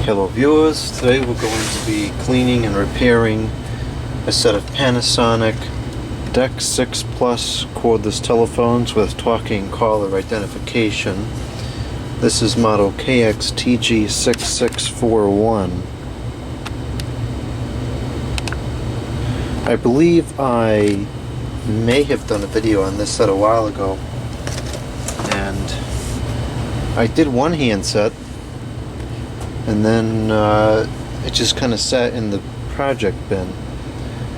Hello viewers, today we're going to be cleaning and repairing a set of Panasonic DECT 6 Plus cordless telephones with talking caller identification. This is model KX-TG6641. I believe I may have done a video on this set a while ago, and I did one handset and then it just kind of sat in the project bin.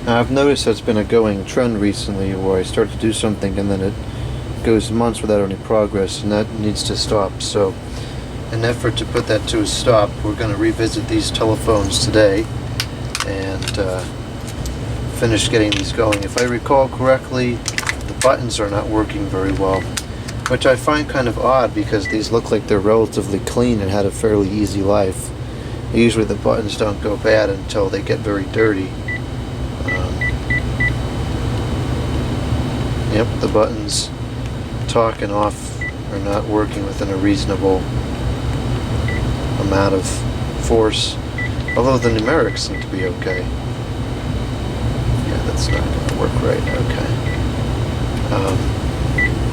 Now I've noticed that's been a going trend recently, where I start to do something and then it goes months without any progress, and that needs to stop. So in an effort to put that to a stop, we're going to revisit these telephones today and finish getting these going. If I recall correctly, the buttons are not working very well, which I find kind of odd because these look like they're relatively clean and had a fairly easy life. Usually the buttons don't go bad until they get very dirty. Yep, the buttons talk and off are not working within a reasonable amount of force, although the numerics seem to be okay. Yeah, that's not going to work right. Okay.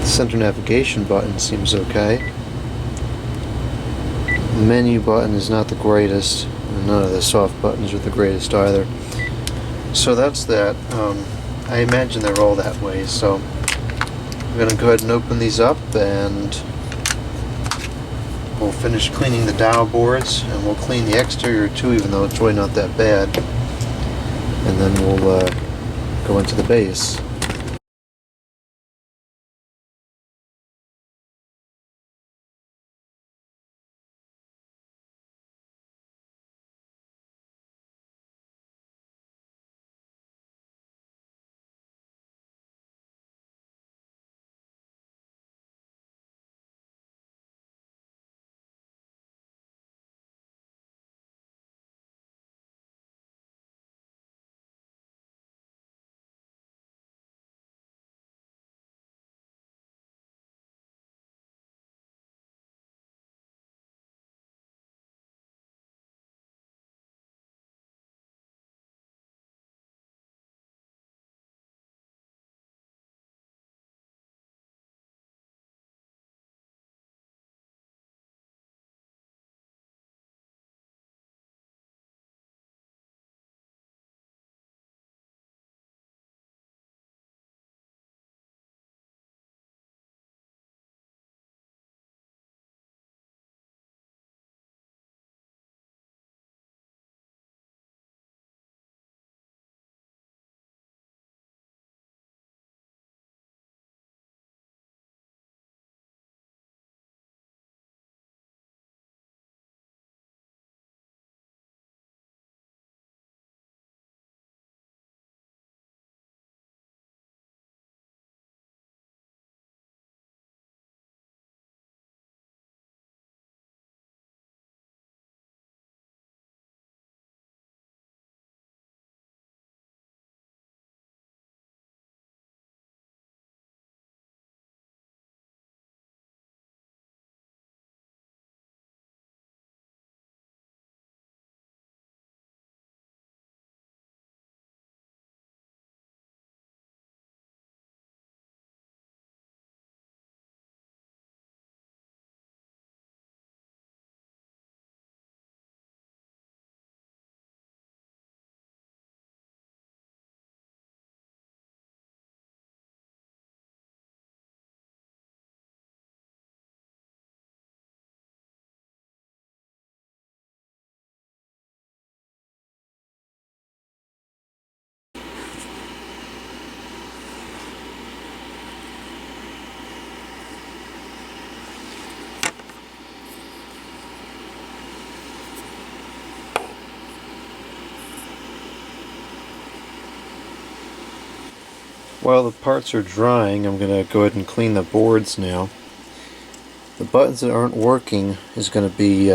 Center navigation button seems okay. Menu button is not the greatest. None of the soft buttons are the greatest either. So that's that. I imagine they're all that way. So I'm going to go ahead and open these up, and we'll finish cleaning the dial boards, and we'll clean the exterior too, even though it's really not that bad. And then we'll go into the base. While the parts are drying, I'm going to go ahead and clean the boards now. The buttons that aren't working is going to be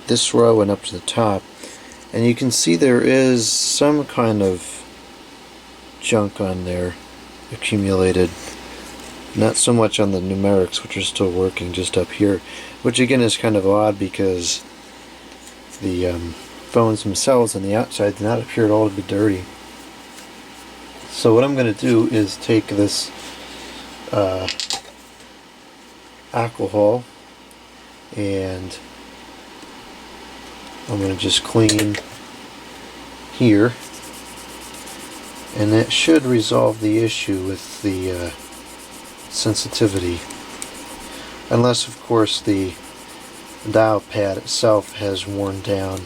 this row and up to the top. And you can see there is some kind of junk on there accumulated. Not so much on the numerics, which are still working, just up here. Which again is kind of odd because the phones themselves on the outside do not appear at all to be dirty. So what I'm going to do is take this alcohol and I'm going to just clean here, and that should resolve the issue with the sensitivity, unless of course the dial pad itself has worn down,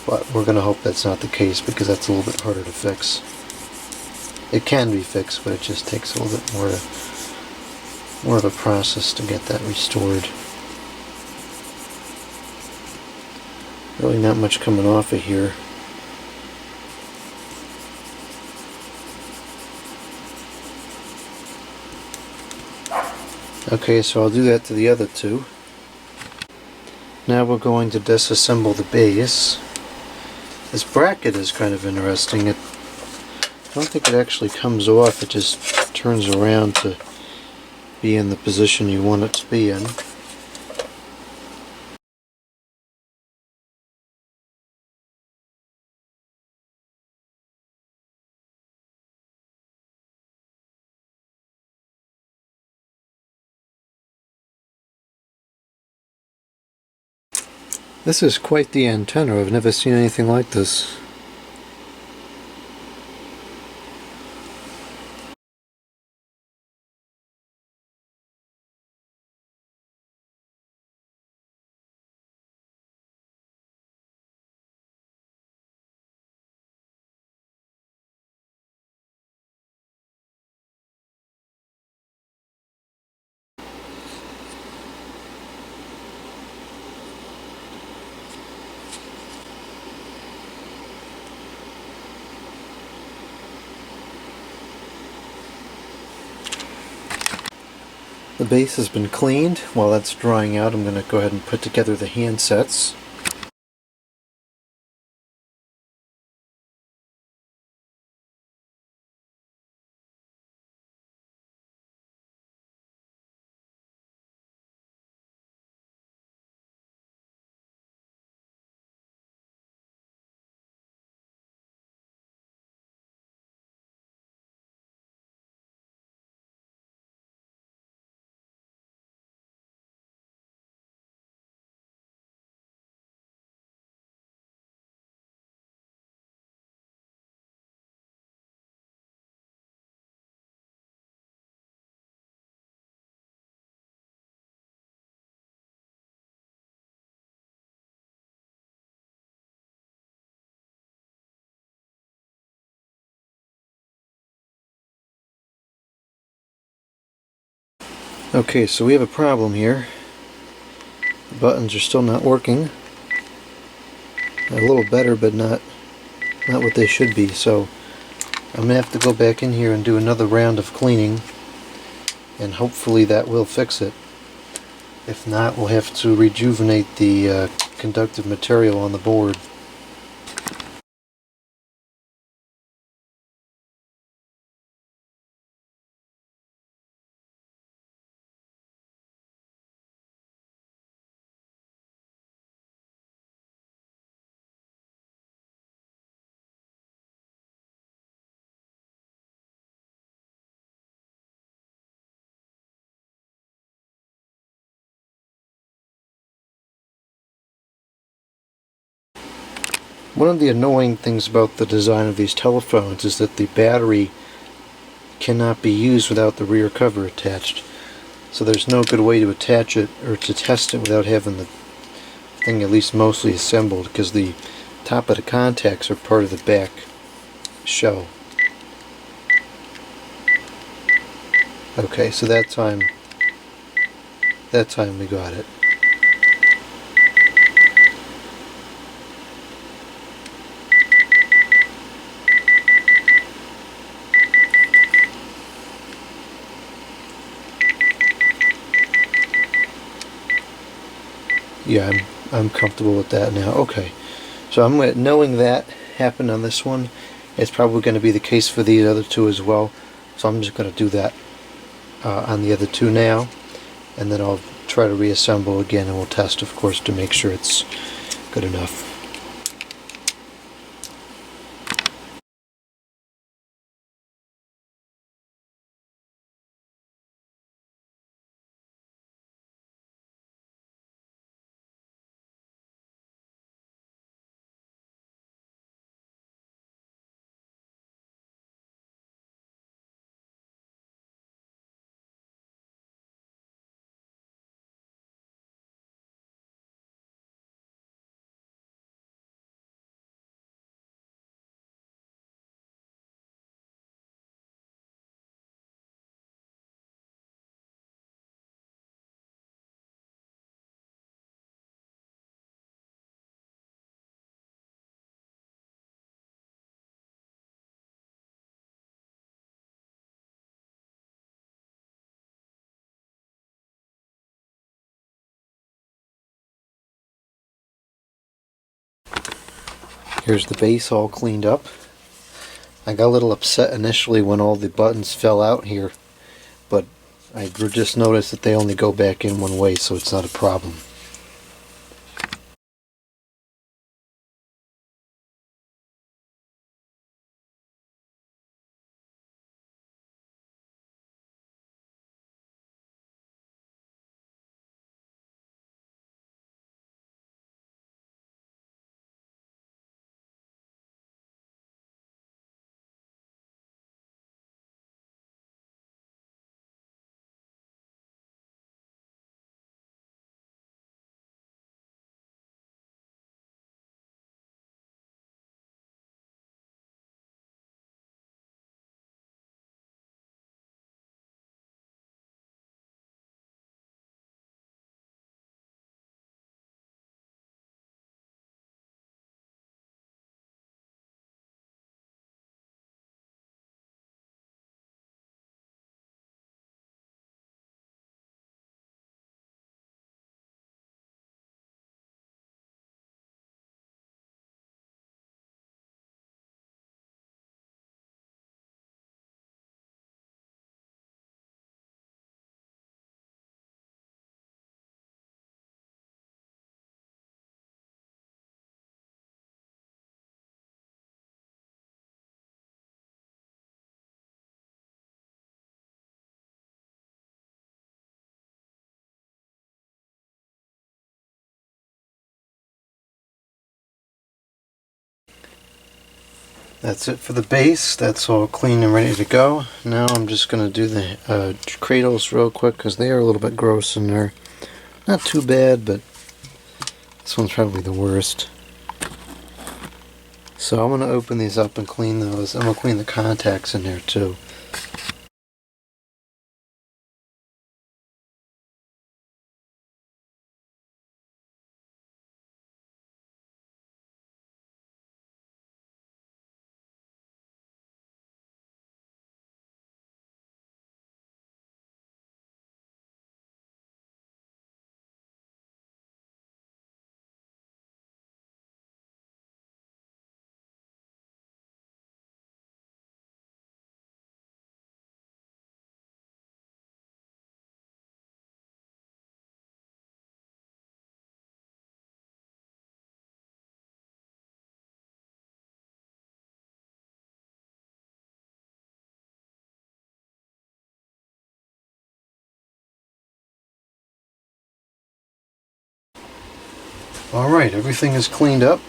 but we're going to hope that's not the case because that's a little bit harder to fix. It can be fixed, but it just takes a little bit more of a process to get that restored. Really not much coming off of here. Okay, so I'll do that to the other two. Now we're going to disassemble the base. This bracket is kind of interesting. I don't think it actually comes off, it just turns around to be in the position you want it to be in. This is quite the antenna. I've never seen anything like this. The base has been cleaned. While that's drying out, I'm going to go ahead and put together the handsets. Okay, so we have a problem here. The buttons are still not working. A little better, but not what they should be. So I'm going to have to go back in here and do another round of cleaning, and hopefully that will fix it. If not, we'll have to rejuvenate the conductive material on the board. One of the annoying things about the design of these telephones is that the battery cannot be used without the rear cover attached. So there's no good way to attach it or to test it without having the thing at least mostly assembled, because the top of the contacts are part of the back shell. Okay, so that time we got it. Yeah, I'm comfortable with that now. Okay, so knowing that happened on this one, it's probably going to be the case for these other two as well. So I'm just going to do that on the other two now, and then I'll try try to reassemble again, and we'll test, of course, to make sure it's good enough. Here's the base all cleaned up. I got a little upset initially when all the buttons fell out here, but I just noticed that they only go back in one way, so it's not a problem. That's it for the base. That's all clean and ready to go. Now I'm just going to do the cradles real quick because they are a little bit gross and they're not too bad, but this one's probably the worst. So I'm going to open these up and clean those. I'm going to clean the contacts in there too. Alright, everything is cleaned up.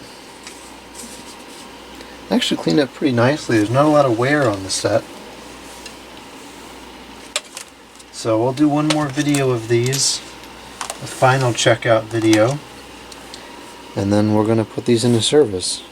Actually cleaned up pretty nicely. There's not a lot of wear on the set. So we'll do one more video of these, a final checkout video, and then we're going to put these into service.